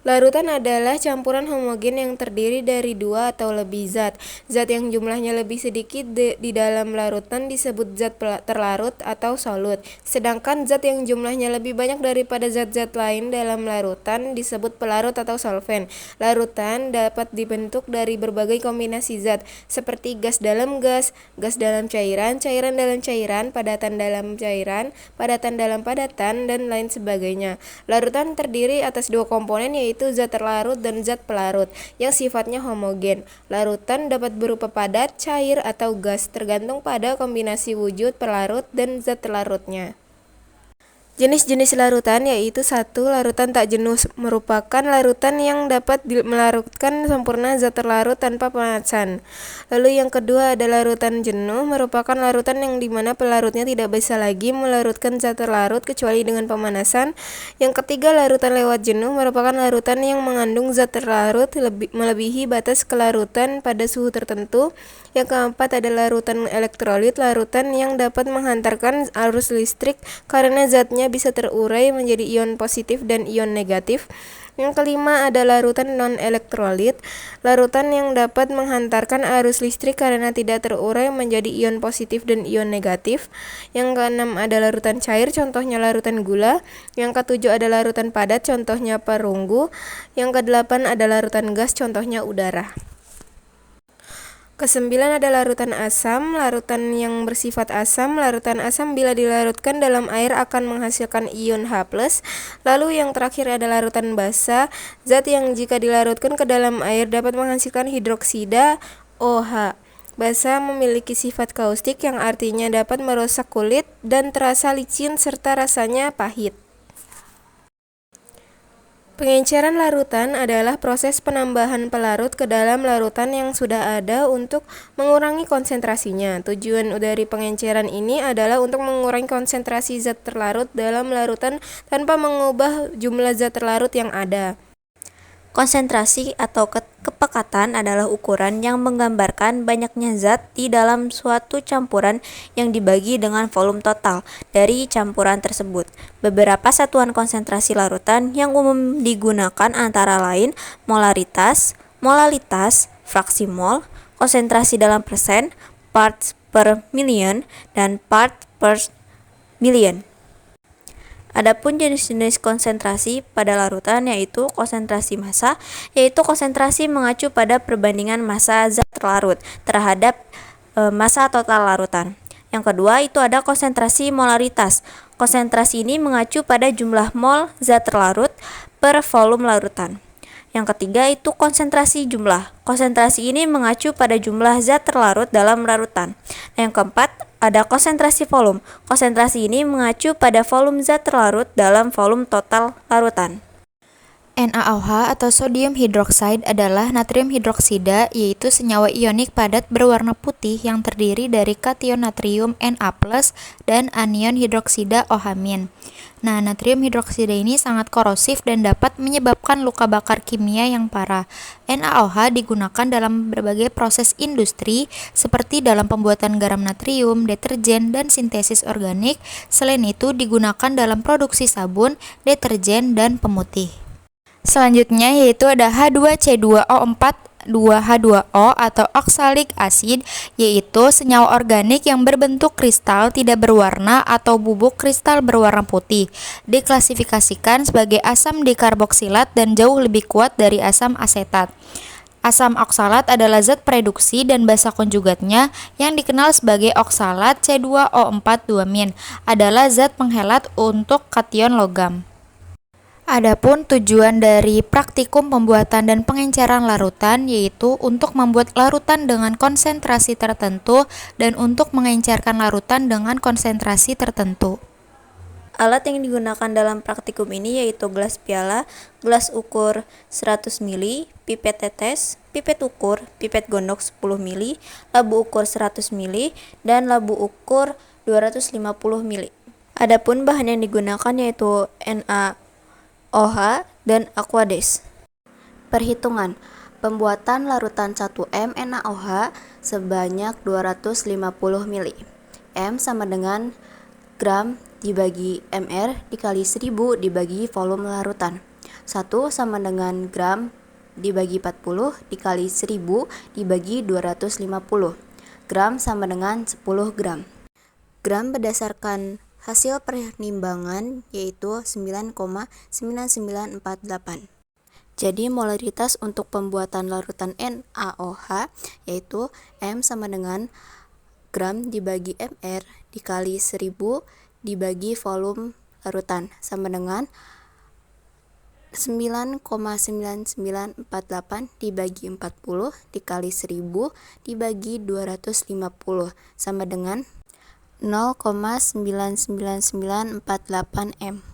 Larutan adalah campuran homogen yang terdiri dari dua atau lebih zat. Zat yang jumlahnya lebih sedikit di dalam larutan disebut zat terlarut atau solut. Sedangkan zat yang jumlahnya lebih banyak daripada zat-zat lain dalam larutan disebut pelarut atau solvent. Larutan dapat dibentuk dari berbagai kombinasi zat, seperti gas dalam gas, gas dalam cairan, cairan dalam cairan, padatan dalam cairan, padatan dalam padatan, dan lain sebagainya. Larutan terdiri atas dua komponen, yaitu zat terlarut dan zat pelarut yang sifatnya homogen. Larutan dapat berupa padat, cair, atau gas tergantung pada kombinasi wujud pelarut dan zat terlarutnya. Jenis-jenis larutan yaitu 1. Larutan tak jenuh merupakan larutan yang dapat melarutkan sempurna zat terlarut tanpa pemanasan. Lalu yang kedua ada larutan jenuh, merupakan larutan yang dimana pelarutnya tidak bisa lagi melarutkan zat terlarut kecuali dengan pemanasan. Yang ketiga larutan lewat jenuh, merupakan larutan yang mengandung zat terlarut melebihi batas kelarutan pada suhu tertentu. Yang keempat ada larutan elektrolit, larutan yang dapat menghantarkan arus listrik karena zatnya bisa terurai menjadi ion positif dan ion negatif. Yang kelima ada larutan non-elektrolit, larutan yang dapat menghantarkan arus listrik karena tidak terurai menjadi ion positif dan ion negatif. Yang keenam ada larutan cair, contohnya larutan gula. Yang ketujuh ada larutan padat, contohnya perunggu. Yang kedelapan ada larutan gas, contohnya udara. Kesembilan ada larutan asam, larutan yang bersifat asam. Larutan asam bila dilarutkan dalam air akan menghasilkan ion H+. Lalu yang terakhir ada larutan basa, zat yang jika dilarutkan ke dalam air dapat menghasilkan hidroksida OH. Basa memiliki sifat kaustik yang artinya dapat merusak kulit dan terasa licin serta rasanya pahit. Pengenceran larutan adalah proses penambahan pelarut ke dalam larutan yang sudah ada untuk mengurangi konsentrasinya. Tujuan dari pengenceran ini adalah untuk mengurangi konsentrasi zat terlarut dalam larutan tanpa mengubah jumlah zat terlarut yang ada. Konsentrasi atau kepekatan adalah ukuran yang menggambarkan banyaknya zat di dalam suatu campuran yang dibagi dengan volume total dari campuran tersebut. Beberapa satuan konsentrasi larutan yang umum digunakan antara lain molaritas, molalitas, fraksi mol, konsentrasi dalam persen, parts per million, dan part per billion. Adapun jenis-jenis konsentrasi pada larutan yaitu konsentrasi massa, yaitu konsentrasi mengacu pada perbandingan massa zat terlarut terhadap massa total larutan. Yang kedua itu ada konsentrasi molaritas. Konsentrasi ini mengacu pada jumlah mol zat terlarut per volume larutan. Yang ketiga itu konsentrasi jumlah. Konsentrasi ini mengacu pada jumlah zat terlarut dalam larutan. Yang keempat ada konsentrasi volume. Konsentrasi ini mengacu pada volume zat terlarut dalam volume total larutan. NaOH atau sodium hidroksida adalah natrium hidroksida, yaitu senyawa ionik padat berwarna putih yang terdiri dari kation natrium Na+ dan anion hidroksida OH-. Nah, natrium hidroksida ini sangat korosif dan dapat menyebabkan luka bakar kimia yang parah. NaOH digunakan dalam berbagai proses industri seperti dalam pembuatan garam natrium, deterjen, dan sintesis organik. Selain itu digunakan dalam produksi sabun, deterjen, dan pemutih. Selanjutnya yaitu ada H2C2O4 2H2O atau oksalik asid, yaitu senyawa organik yang berbentuk kristal tidak berwarna atau bubuk kristal berwarna putih. Diklasifikasikan sebagai asam dikarboksilat dan jauh lebih kuat dari asam asetat. Asam oksalat adalah zat reduksi dan basa konjugatnya yang dikenal sebagai oksalat C2O4 2- adalah zat penghelat untuk kation logam. Adapun tujuan dari praktikum pembuatan dan pengenceran larutan yaitu untuk membuat larutan dengan konsentrasi tertentu dan untuk mengencerkan larutan dengan konsentrasi tertentu. Alat yang digunakan dalam praktikum ini yaitu gelas piala, gelas ukur 100 ml, pipet tetes, pipet ukur, pipet gondok 10 ml, labu ukur 100 ml, dan labu ukur 250 ml. Adapun bahan yang digunakan yaitu NaOH dan Aquades. Perhitungan. Pembuatan larutan 1M NaOH sebanyak 250 ml. M sama dengan gram dibagi mr dikali 1000 dibagi volume larutan. 1 sama dengan gram dibagi 40 dikali 1000 dibagi 250. Gram sama dengan 10 gram. Gram berdasarkan hasil penimbangan yaitu 9,9948. Jadi molaritas untuk pembuatan larutan NaOH yaitu M sama dengan gram dibagi mr dikali 1000 dibagi volume larutan sama dengan 9,9948 dibagi 40 dikali 1000 dibagi 250 sama dengan 0,99948 M.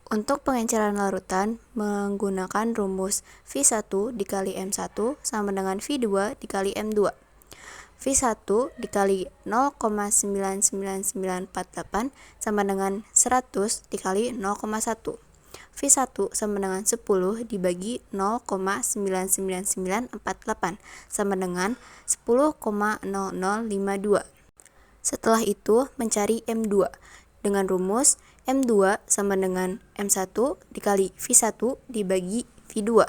Untuk pengenceran larutan menggunakan rumus V1 dikali M1 sama dengan V2 dikali M2. V1 dikali 0,99948 sama dengan 100 dikali 0,1. V1 sama dengan 10 dibagi 0,99948 sama dengan 10,0052. Setelah itu mencari M2 dengan rumus M2 sama dengan M1 dikali V1 dibagi V2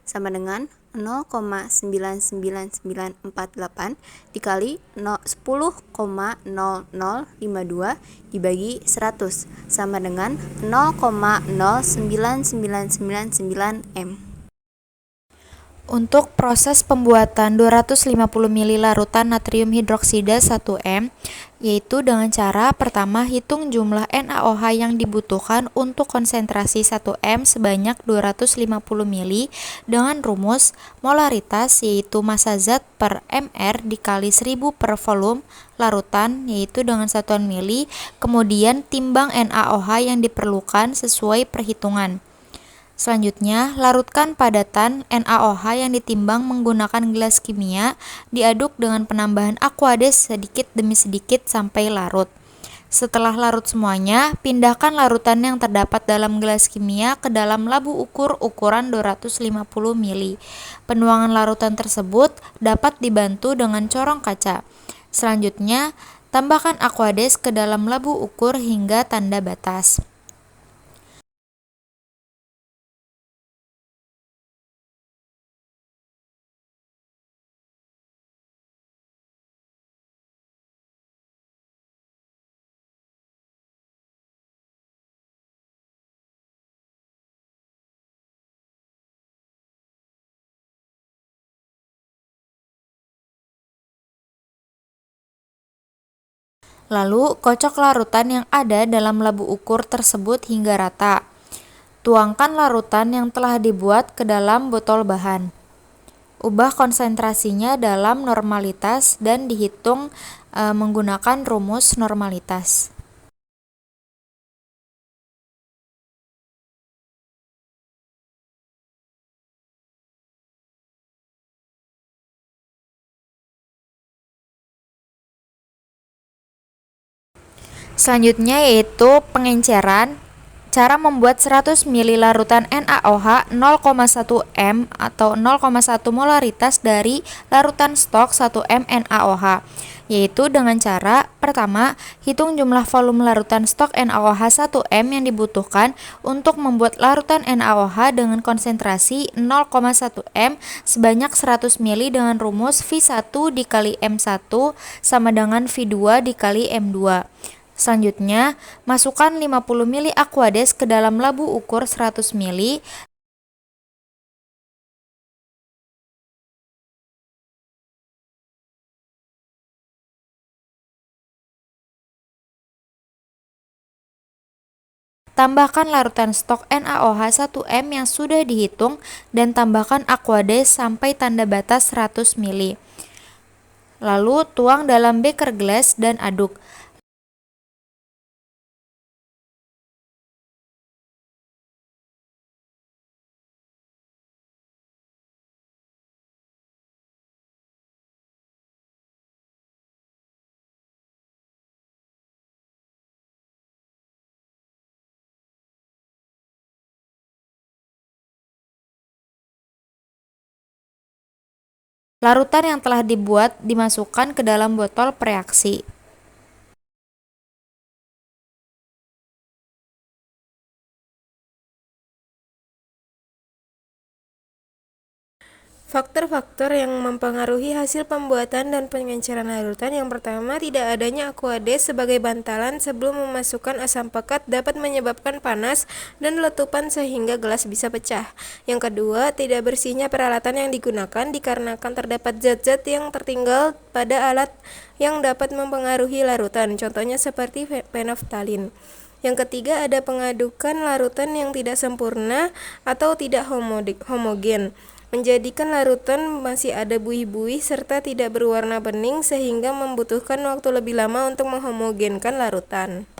sama dengan 0,99948 dikali 10,0052 dibagi 100 sama dengan 0,09999 M. Untuk proses pembuatan 250 ml larutan natrium hidroksida 1M, yaitu dengan cara pertama hitung jumlah NaOH yang dibutuhkan untuk konsentrasi 1M sebanyak 250 ml dengan rumus molaritas yaitu massa zat per mr dikali 1000 per volume larutan yaitu dengan satuan mili, kemudian timbang NaOH yang diperlukan sesuai perhitungan. Selanjutnya, larutkan padatan NaOH yang ditimbang menggunakan gelas kimia, diaduk dengan penambahan Aquades sedikit demi sedikit sampai larut. Setelah larut semuanya, pindahkan larutan yang terdapat dalam gelas kimia ke dalam labu ukur ukuran 250 ml. Penuangan larutan tersebut dapat dibantu dengan corong kaca. Selanjutnya, tambahkan Aquades ke dalam labu ukur hingga tanda batas. Lalu, kocok larutan yang ada dalam labu ukur tersebut hingga rata. Tuangkan larutan yang telah dibuat ke dalam botol bahan. Ubah konsentrasinya dalam normalitas dan dihitung menggunakan rumus normalitas. Selanjutnya yaitu pengenceran. Cara membuat 100 ml larutan NaOH 0,1 M atau 0,1 molaritas dari larutan stok 1 M NaOH, yaitu dengan cara pertama, hitung jumlah volume larutan stok NaOH 1 M yang dibutuhkan untuk membuat larutan NaOH dengan konsentrasi 0,1 M sebanyak 100 ml dengan rumus V1 dikali M1 sama dengan V2 dikali M2. Selanjutnya, masukkan 50 ml Aquades ke dalam labu ukur 100 ml. Tambahkan larutan stok NaOH 1 M yang sudah dihitung dan tambahkan Aquades sampai tanda batas 100 ml. Lalu tuang dalam beker glass dan aduk. Larutan yang telah dibuat dimasukkan ke dalam botol preaksi. Faktor-faktor yang mempengaruhi hasil pembuatan dan pengenceran larutan. Yang pertama, tidak adanya aqueous sebagai bantalan sebelum memasukkan asam pekat dapat menyebabkan panas dan letupan sehingga gelas bisa pecah. Yang kedua, tidak bersihnya peralatan yang digunakan dikarenakan terdapat zat-zat yang tertinggal pada alat yang dapat mempengaruhi larutan, contohnya seperti fenolftalin. Yang ketiga, ada pengadukan larutan yang tidak sempurna atau tidak homogen, menjadikan larutan masih ada buih-buih serta tidak berwarna bening sehingga membutuhkan waktu lebih lama untuk menghomogenkan larutan.